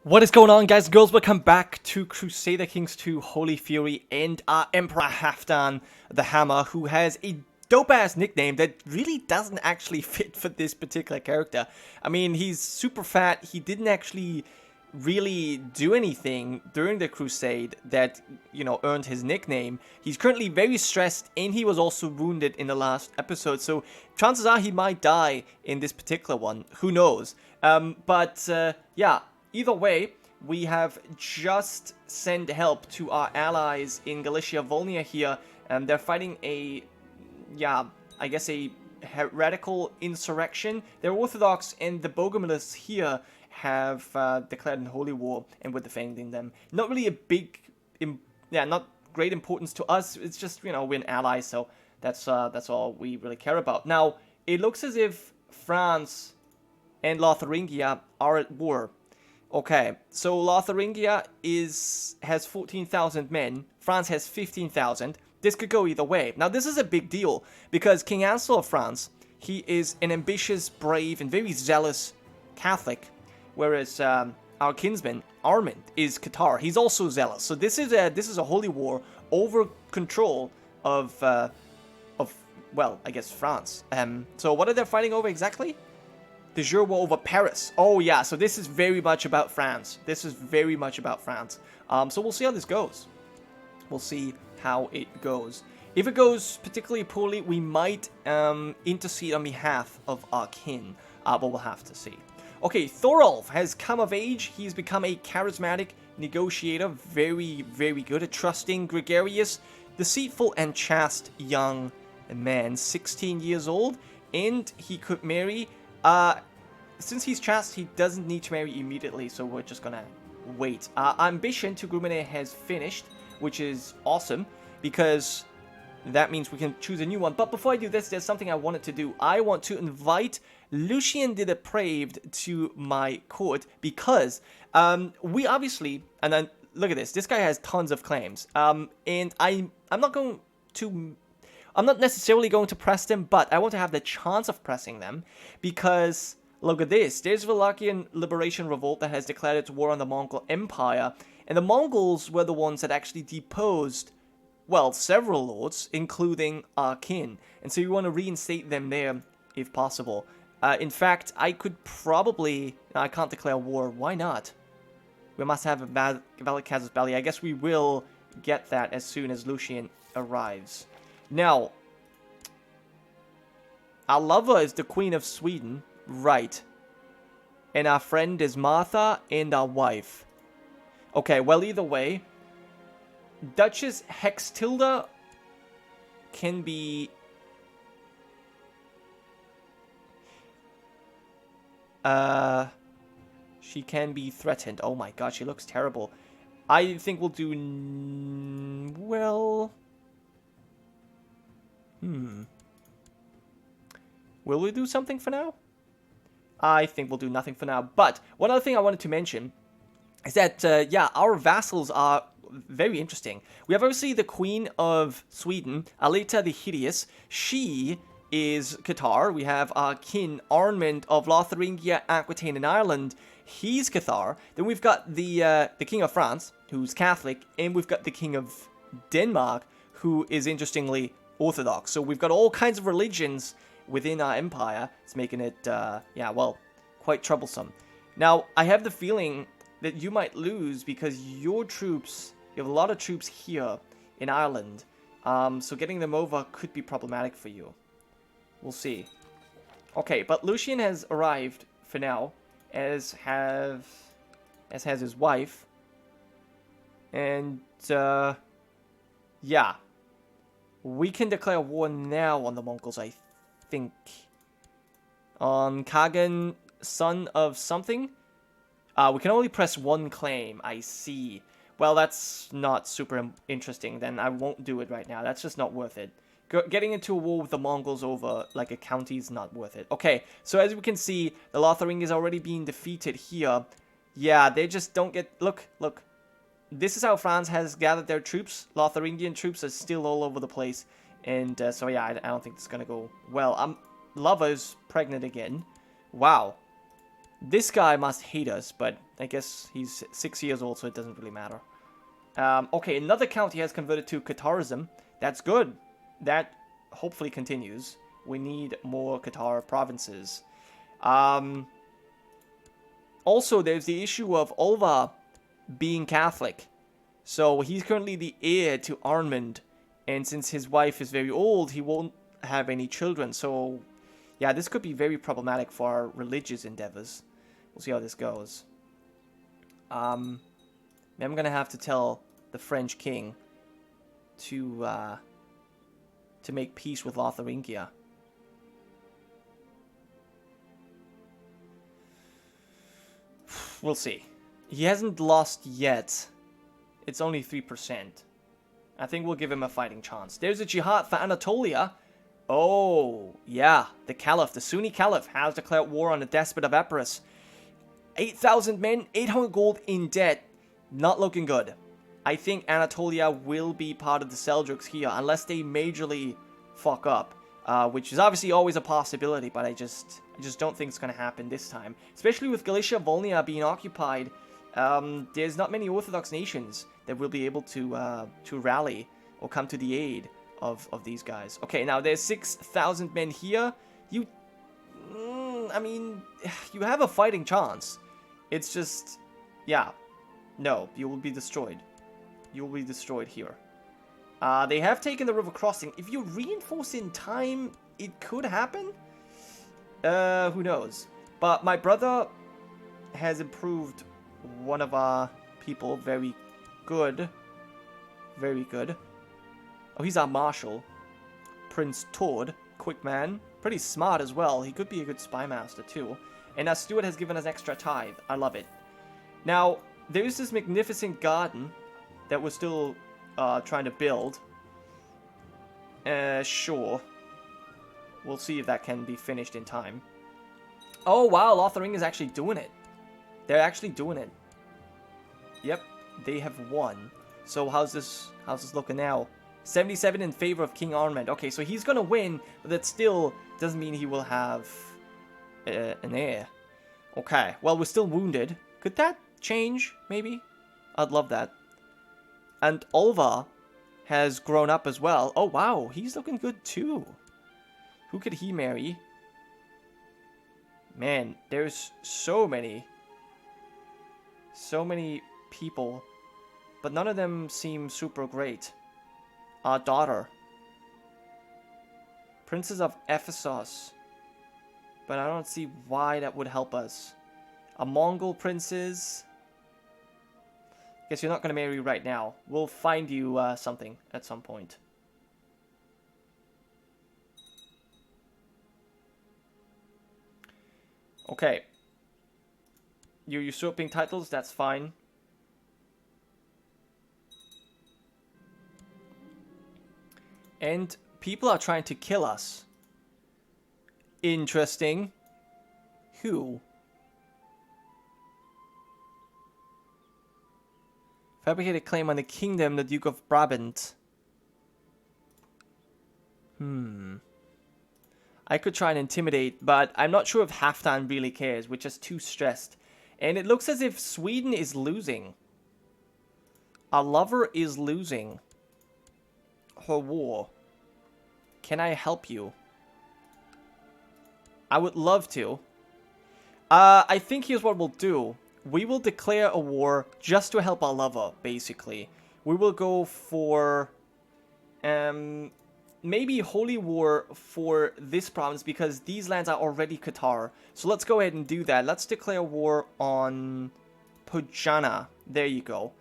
What is going on, guys and girls? Welcome back to Crusader Kings 2 Holy Fury and our Emperor Halfdan the Hammer, who has a dope-ass nickname that really doesn't actually fit for this particular character. I mean, he's super fat. He didn't actually really do anything during the crusade that, earned his nickname. He's currently very stressed, and he was also wounded in the last episode, so chances are he might die in this particular one. Who knows? Yeah. Either way, we have just sent help to our allies in Galicia Volnia here, and they're fighting a heretical insurrection. They're Orthodox, and the Bogomilists here have declared an holy war, and we're defending them. Not really a not great importance to us. It's just, we're an ally, so that's all we really care about. Now, it looks as if France and Lotharingia are at war. Okay, so Lotharingia has 14,000 men, France has 15,000. This could go either way. Now, this is a big deal, because King Ansel of France, he is an ambitious, brave, and very zealous Catholic, whereas our kinsman, Armand, is Qatar. He's also zealous. So this is a holy war over control of France. So what are they fighting over exactly? The Jour war over Paris. Oh yeah, so this is very much about France. So we'll see how this goes. We'll see how it goes. If it goes particularly poorly, we might intercede on behalf of our kin. But we'll have to see. Okay, Thorolf has come of age. He's become a charismatic negotiator. Very, very good at trusting, gregarious, deceitful, and chaste young man. 16 years old, and he could marry... Since he's chaste, he doesn't need to marry immediately, so we're just gonna wait. Ambition to Grumene has finished, which is awesome, because that means we can choose a new one. But before I do this, there's something I wanted to do. I want to invite Lucien the Depraved to my court, because we obviously, and then look at this guy has tons of claims, and I'm not necessarily going to press them, but I want to have the chance of pressing them, because look at this. There's Wallachian Liberation Revolt that has declared its war on the Mongol Empire, and the Mongols were the ones that actually deposed, well, several lords, including our kin, and so you want to reinstate them there if possible. In fact, I could probably... No, I can't declare war. Why not? We must have a valid casus belli. I guess we will get that as soon as Lucien arrives. Now, our lover is the Queen of Sweden, right? And our friend is Martha, and our wife. Okay, well, either way, Duchess Hextilda can be... she can be threatened. Oh my god, she looks terrible. I think we'll do... well... Will we do something for now? I think we'll do nothing for now. But one other thing I wanted to mention is that, our vassals are very interesting. We have obviously the Queen of Sweden, Aleta the Hideous. She is Qatar. We have our kin, Armand of Lotharingia, Aquitaine, and Ireland. He's Qatar. Then we've got the King of France, who's Catholic. And we've got the King of Denmark, who is, interestingly, Orthodox. So we've got all kinds of religions within our empire. It's making it, quite troublesome. Now, I have the feeling that you might lose because you have a lot of troops here in Ireland. So getting them over could be problematic for you. We'll see. Okay, but Lucien has arrived for now, as has his wife. And, we can declare war now on the Mongols, I think. On Kagan, son of something? We can only press one claim, I see. Well, that's not super interesting, then I won't do it right now. That's just not worth it. Getting into a war with the Mongols over, like, a county is not worth it. Okay, so as we can see, the Lotharing is already being defeated here. Yeah, they just don't get... Look. This is how France has gathered their troops. Lotharingian troops are still all over the place. And I don't think it's going to go well. Lover's pregnant again. Wow. This guy must hate us, but I guess he's 6 years old, so it doesn't really matter. Okay, another county has converted to Qatarism. That's good. That hopefully continues. We need more Qatar provinces. Also, there's the issue of Olva being Catholic. So he's currently the heir to Armand. And since his wife is very old, he won't have any children. So, yeah, this could be very problematic for our religious endeavors. We'll see how this goes. I'm going to have to tell the French king to make peace with Lotharingia. We'll see. He hasn't lost yet. It's only 3%. I think we'll give him a fighting chance. There's a jihad for Anatolia. Oh, yeah. The Caliph, the Sunni Caliph, has declared war on the Despot of Epirus. 8,000 men, 800 gold in debt. Not looking good. I think Anatolia will be part of the Seljuks here, unless they majorly fuck up. Which is obviously always a possibility, but I just don't think it's going to happen this time. Especially with Galicia, Volhynia being occupied, there's not many Orthodox nations that will be able to rally or come to the aid of these guys. Okay, now there's 6,000 men here. I mean, you have a fighting chance. It's just, yeah, no, you will be destroyed. You will be destroyed here. They have taken the river crossing. If you reinforce in time, it could happen. Who knows? But my brother has improved one of our people. Very good. Very good. Oh, he's our marshal. Prince Tord. Quick man. Pretty smart as well. He could be a good spy master too. And our Stuart has given us extra tithe. I love it. Now, there's this magnificent garden that we're still trying to build. Sure. We'll see if that can be finished in time. Oh, wow. Lothering is actually doing it. They're actually doing it. Yep. They have won. So how's this looking now? 77 in favor of King Armand. Okay, so he's going to win, but that still doesn't mean he will have an heir. Okay. Well, we're still wounded. Could that change, maybe? I'd love that. And Olva has grown up as well. Oh, wow. He's looking good, too. Who could he marry? Man, there's so many people. But none of them seem super great. Our daughter. Princess of Ephesus. But I don't see why that would help us. A Mongol princess. Guess you're not going to marry right now. We'll find you something at some point. Okay. You're usurping titles, that's fine. And people are trying to kill us. Interesting. Who? Fabricated claim on the kingdom, the Duke of Brabant. I could try and intimidate, but I'm not sure if Halfdan really cares. We're just too stressed. And it looks as if Sweden is losing. Our lover is losing her war. Can I help you? I would love to. I think here's what we'll do. We will declare a war just to help our lover, basically. We will go for maybe holy war for this province because these lands are already Qatar. So let's go ahead and do that. Let's declare war on Pujana. There you go.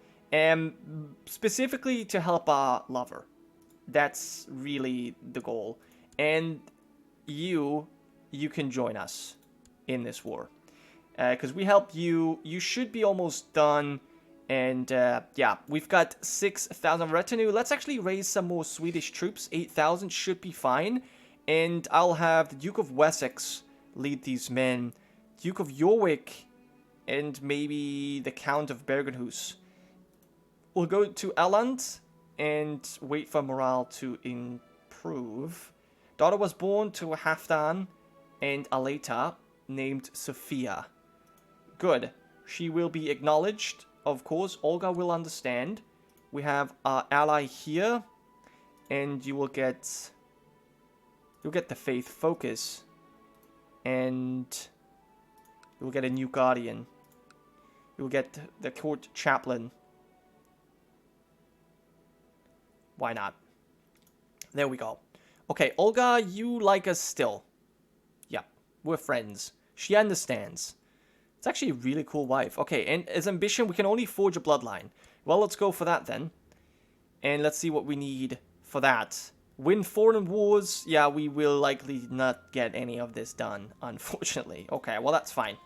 Specifically to help our lover. That's really the goal. And you can join us in this war. Because we helped you. You should be almost done. And yeah, we've got 6,000 retinue. Let's actually raise some more Swedish troops. 8,000 should be fine. And I'll have the Duke of Wessex lead these men. Duke of Yorwick and maybe the Count of Bergenhus. We'll go to Elland and wait for morale to improve. Daughter was born to Halfdan and Aleta, named Sophia. Good. She will be acknowledged, of course. Olga will understand. We have our ally here. And you will get... You'll get the Faith Focus. And... You'll get a new Guardian. You'll get the Court Chaplain. Why not? There we go. Okay, Olga, you like us still. Yeah, we're friends. She understands. It's actually a really cool wife. Okay, and as ambition, we can only forge a bloodline. Well, let's go for that then. And let's see what we need for that. Win foreign wars. Yeah, we will likely not get any of this done, unfortunately. Okay, well, that's fine.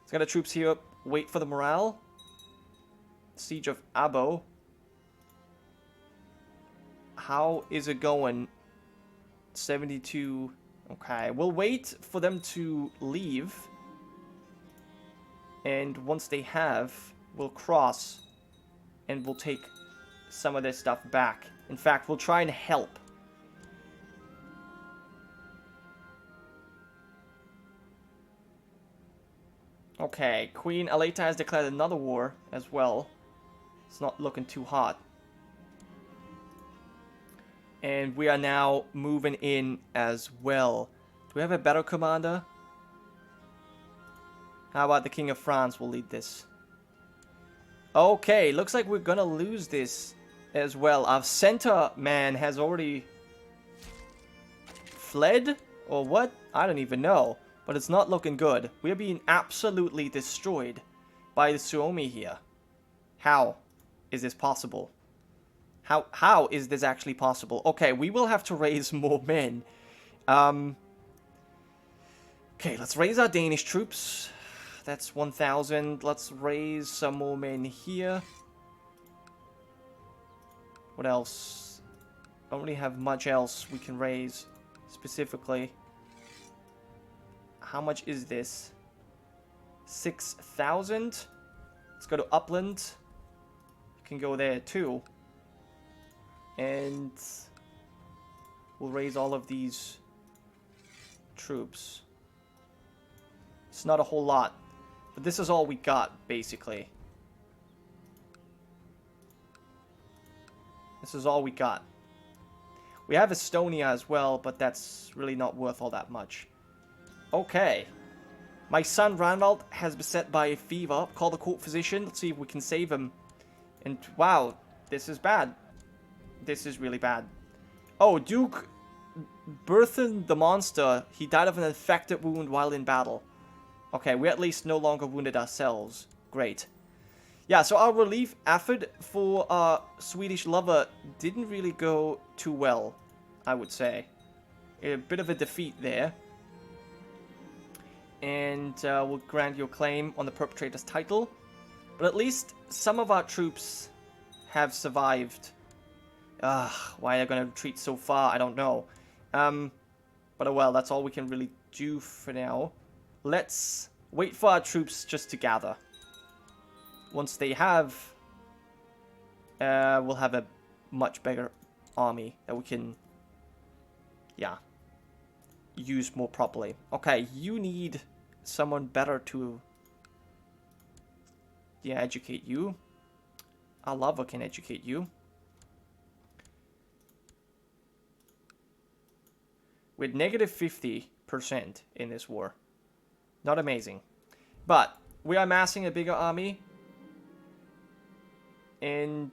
Let's get the troops here. Wait for the morale. Siege of Abo. How is it going? 72. Okay, we'll wait for them to leave. And once they have, we'll cross. And we'll take some of this stuff back. In fact, we'll try and help. Okay, Queen Aleta has declared another war as well. It's not looking too hot. And we are now moving in as well. Do we have a better commander? How about the King of France will lead this? Okay, looks like we're gonna lose this as well. Our center man has already fled? Or what? I don't even know. But it's not looking good. We're being absolutely destroyed by the Suomi here. How is this possible? How is this actually possible? Okay, we will have to raise more men. Okay, let's raise our Danish troops. That's 1,000. Let's raise some more men here. What else? I don't really have much else we can raise specifically. How much is this? 6,000. Let's go to Upland. You can go there too. And we'll raise all of these troops. It's not a whole lot, but this is all we got, basically. This is all we got. We have Estonia as well, but that's really not worth all that much. Okay. My son Ranald has been beset by a fever. Call the court physician. Let's see if we can save him. And wow, this is bad. This is really bad. Oh, Duke Berthan the Monster. He died of an infected wound while in battle. Okay, we're at least no longer wounded ourselves. Great. Yeah, so our relief effort for our Swedish lover didn't really go too well, I would say. A bit of a defeat there. And we'll grant your claim on the perpetrator's title. But at least some of our troops have survived. Why they're going to retreat so far, I don't know. But oh well, that's all we can really do for now. Let's wait for our troops just to gather. Once they have, we'll have a much bigger army that we can, yeah, use more properly. Okay, you need someone better to, yeah, educate you. Our lover can educate you. With negative 50% in this war. Not amazing. But we are amassing a bigger army. And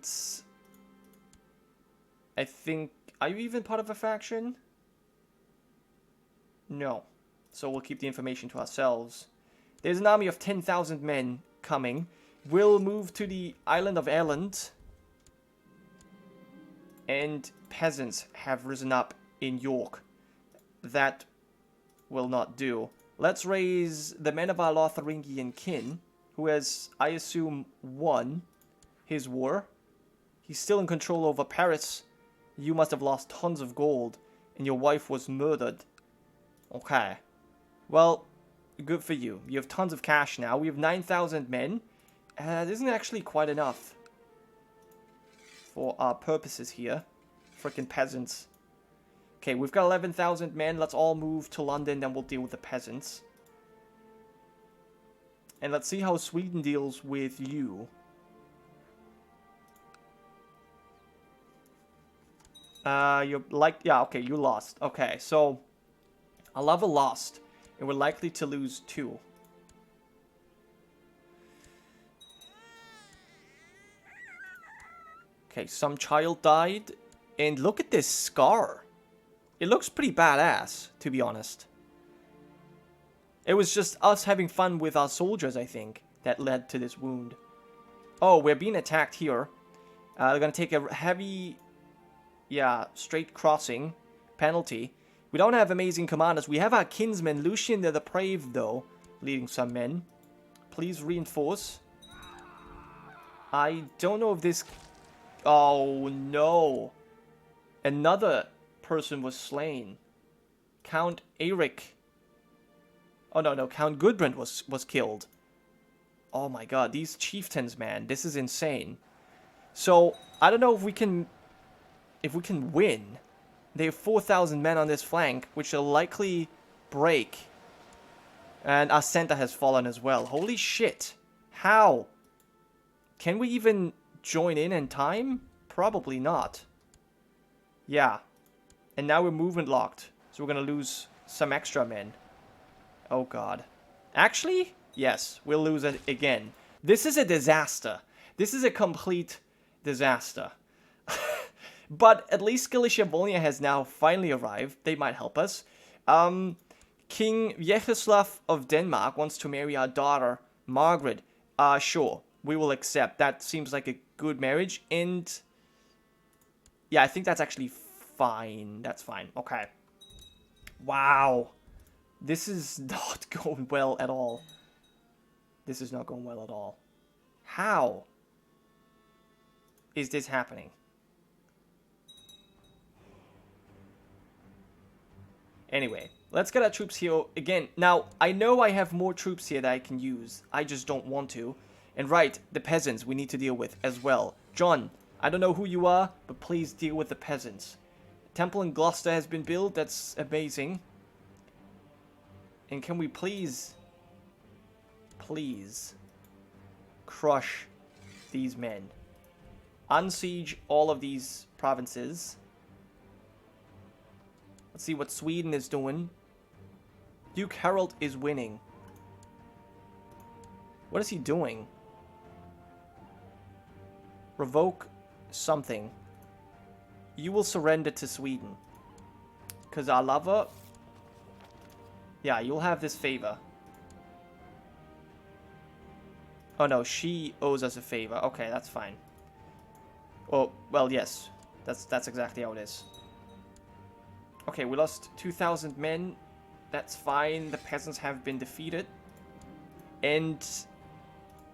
I think... Are you even part of a faction? No. So we'll keep the information to ourselves. There's an army of 10,000 men coming. We'll move to the island of Ireland. And peasants have risen up in York. That will not do. Let's raise the men of our Lotharingian kin, who has, I assume, won his war. He's still in control over Paris. You must have lost tons of gold, and your wife was murdered. Okay. Well, good for you. You have tons of cash now. We have 9,000 men. This isn't actually quite enough for our purposes here. Frickin' peasants. Okay, we've got 11,000 men. Let's all move to London, then we'll deal with the peasants. And let's see how Sweden deals with you. You're like... Yeah, okay, you lost. Okay, so... Alava lost. And we're likely to lose 2. Okay, some child died. And look at this scar. It looks pretty badass, to be honest. It was just us having fun with our soldiers, I think, that led to this wound. Oh, we're being attacked here. They're gonna take a heavy... Yeah, straight crossing penalty. We don't have amazing commanders. We have our kinsman, Lucian the Depraved, though, leading some men. Please reinforce. I don't know if this... Oh, no. Another person was slain. Count Eric. Oh, no, Count Gudbrand was killed. Oh, my God. These chieftains, man. This is insane. So, I don't know if we can... If we can win. They have 4,000 men on this flank, which will likely break. And our center has fallen as well. Holy shit. How? Can we even join in time? Probably not. Yeah. And now we're movement locked. So we're going to lose some extra men. Oh god. Actually, yes. We'll lose it again. This is a disaster. This is a complete disaster. But at least Galicia Volnia has now finally arrived. They might help us. King Jesuspuffs of Denmark wants to marry our daughter, Margaret. Sure. We will accept. That seems like a good marriage. And yeah, I think that's actually fine. That's fine. Okay. Wow. This is not going well at all. This is not going well at all. How is this happening? Anyway, let's get our troops here again. Now, I know I have more troops here that I can use. I just don't want to. And right, the peasants we need to deal with as well. John, I don't know who you are, but please deal with the peasants. A temple in Gloucester has been built. That's amazing. And can we please crush these men? Unsiege all of these provinces. Let's see what Sweden is doing. Duke Harold is winning. What is he doing? Revoke something. You will surrender to Sweden. Because Alava... Yeah, you'll have this favor. Oh no, she owes us a favor. Okay, that's fine. Oh, well, yes. That's exactly how it is. Okay, we lost 2,000 men. That's fine. The peasants have been defeated. And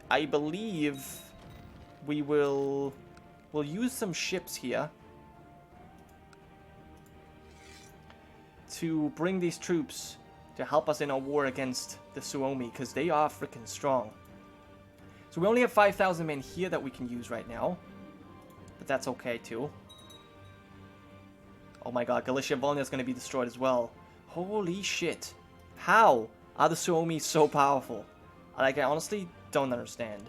I believe we'll use some ships here to bring these troops to help us in our war against the Suomi, because they are freaking strong. So we only have 5,000 men here that we can use right now. But that's okay too. Oh my god, Galicia Volnia is going to be destroyed as well. Holy shit. How are the Suomi so powerful? Like, I honestly don't understand.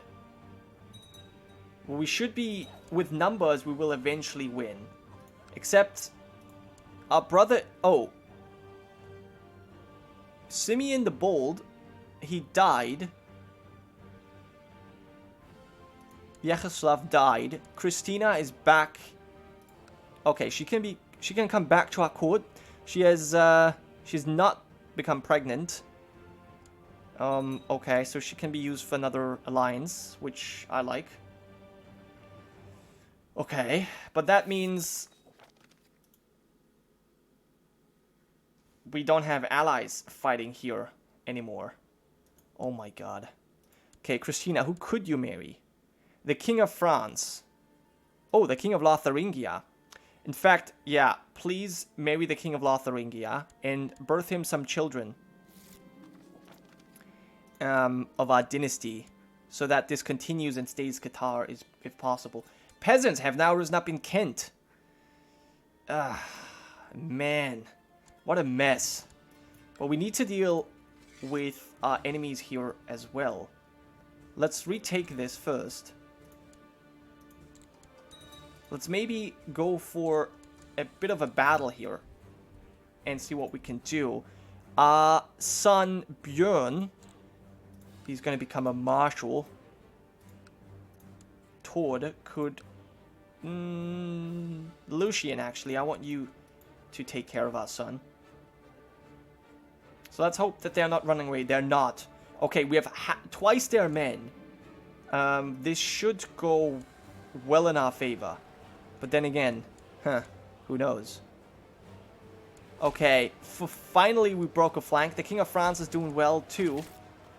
Well, we should be, with numbers, we will eventually win. Except, our brother, oh. Simeon the Bold, he died. Vyacheslav died. Christina is back. Okay, she can come back to our court. She's not become pregnant. Okay, so she can be used for another alliance, which I like. Okay, but that means we don't have allies fighting here anymore. Oh my god. Okay, Christina, who could you marry? The King of France. Oh, the King of Lotharingia. In fact, yeah, please marry the King of Lotharingia and birth him some children of our dynasty, so that this continues and stays Qatar, if possible. Peasants have now risen up in Kent. Man, what a mess. But we need to deal with our enemies here as well. let's retake this first. Let's maybe go for a bit of a battle here and see what we can do. Son Björn, he's going to become a marshal. Tord could... Lucian, actually, I want you to take care of our son. So let's hope that they're not running away. They're not. Okay, we have twice their men. This should go well in our favor. But then again, who knows? Okay, finally we broke a flank. The King of France is doing well too.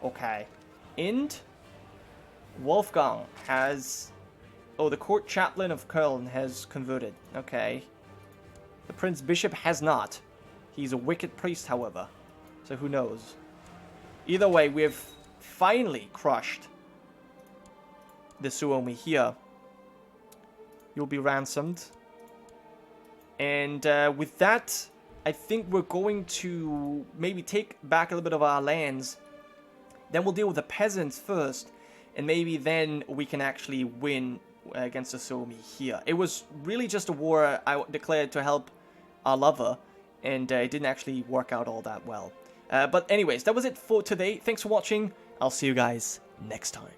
Okay. And Wolfgang has... Oh, the court chaplain of Köln has converted. Okay. The Prince Bishop has not. He's a wicked priest, however. So who knows? Either way, we have finally crushed the Suomi here. You'll be ransomed. And with that, I think we're going to maybe take back a little bit of our lands. Then we'll deal with the peasants first. And maybe then we can actually win against the Suomi here. It was really just a war I declared to help our lover. And it didn't actually work out all that well. But anyways, that was it for today. Thanks for watching. I'll see you guys next time.